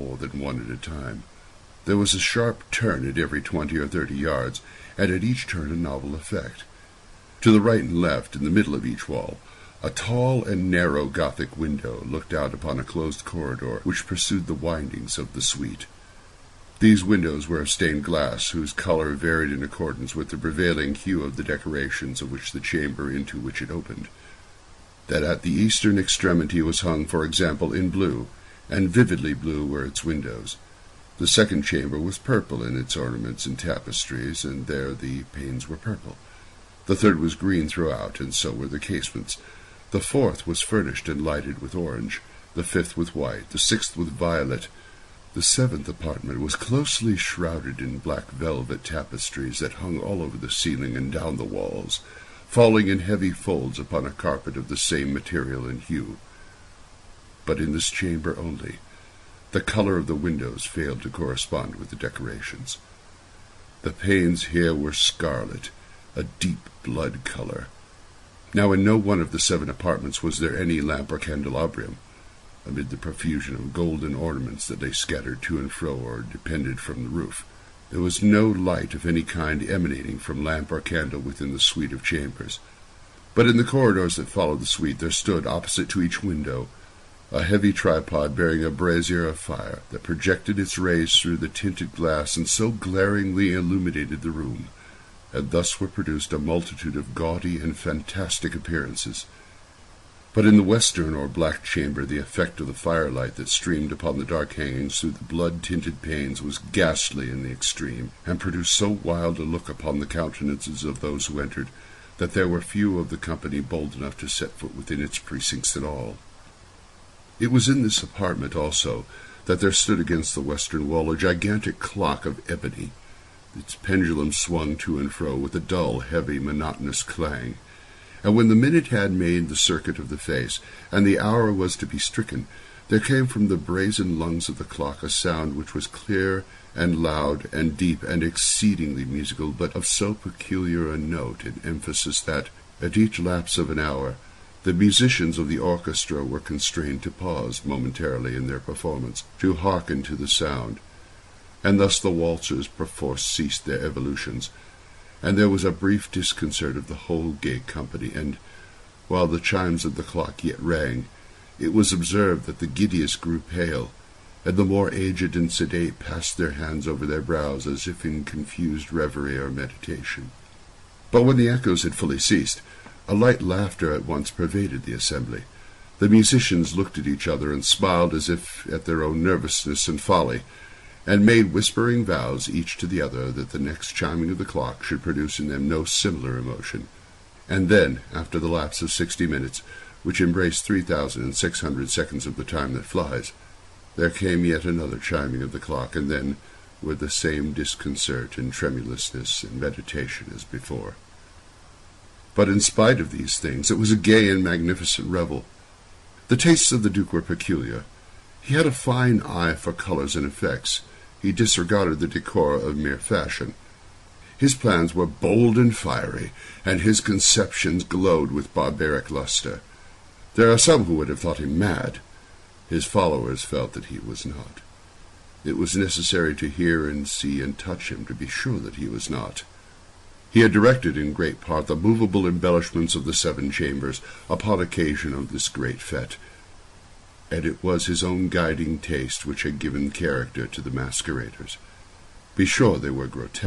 more than one at a time. There was a sharp turn at every 20 or 30 yards, and at each turn a novel effect. To the right and left, in the middle of each wall, a tall and narrow Gothic window looked out upon a closed corridor which pursued the windings of the suite. These windows were of stained glass, whose color varied in accordance with the prevailing hue of the decorations of which the chamber into which it opened. That at the eastern extremity was hung, for example, in blue, and vividly blue were its windows. The second chamber was purple in its ornaments and tapestries, and there the panes were purple. The third was green throughout, and so were the casements. The fourth was furnished and lighted with orange, the fifth with white, the sixth with violet. The seventh apartment was closely shrouded in black velvet tapestries that hung all over the ceiling and down the walls, falling in heavy folds upon a carpet of the same material and hue. But in this chamber only, the color of the windows failed to correspond with the decorations. The panes here were scarlet, a deep blood color. Now in no one of the 7 apartments was there any lamp or candelabrum, amid the profusion of golden ornaments that lay scattered to and fro or depended from the roof. There was no light of any kind emanating from lamp or candle within the suite of chambers. But in the corridors that followed the suite there stood, opposite to each window, a heavy tripod bearing a brazier of fire that projected its rays through the tinted glass and so glaringly illuminated the room, and thus were produced a multitude of gaudy and fantastic appearances. But in the western or black chamber the effect of the firelight that streamed upon the dark hangings through the blood-tinted panes was ghastly in the extreme, and produced so wild a look upon the countenances of those who entered, that there were few of the company bold enough to set foot within its precincts at all. It was in this apartment also that there stood against the western wall a gigantic clock of ebony. Its pendulum swung to and fro with a dull, heavy, monotonous clang, and when the minute had made the circuit of the face, and the hour was to be stricken, there came from the brazen lungs of the clock a sound which was clear and loud and deep and exceedingly musical, but of so peculiar a note and emphasis that, at each lapse of an hour, the musicians of the orchestra were constrained to pause momentarily in their performance, to hearken to the sound, and thus the waltzers perforce ceased their evolutions, and there was a brief disconcert of the whole gay company, and, while the chimes of the clock yet rang, it was observed that the giddiest grew pale, and the more aged and sedate passed their hands over their brows as if in confused reverie or meditation. But when the echoes had fully ceased, a light laughter at once pervaded the assembly. The musicians looked at each other and smiled as if at their own nervousness and folly, and made whispering vows each to the other that the next chiming of the clock should produce in them no similar emotion. And then, after the lapse of 60 minutes, which embraced 3,600 seconds of the time that flies, there came yet another chiming of the clock, and then, with the same disconcert and tremulousness and meditation as before. But in spite of these things, it was a gay and magnificent revel. The tastes of the Duke were peculiar. He had a fine eye for colors and effects. He disregarded the decor of mere fashion. His plans were bold and fiery, and his conceptions glowed with barbaric lustre. There are some who would have thought him mad. His followers felt that he was not. It was necessary to hear and see and touch him to be sure that he was not. He had directed in great part the movable embellishments of the 7 chambers upon occasion of this great fete, and it was his own guiding taste which had given character to the masqueraders. Be sure they were grotesque.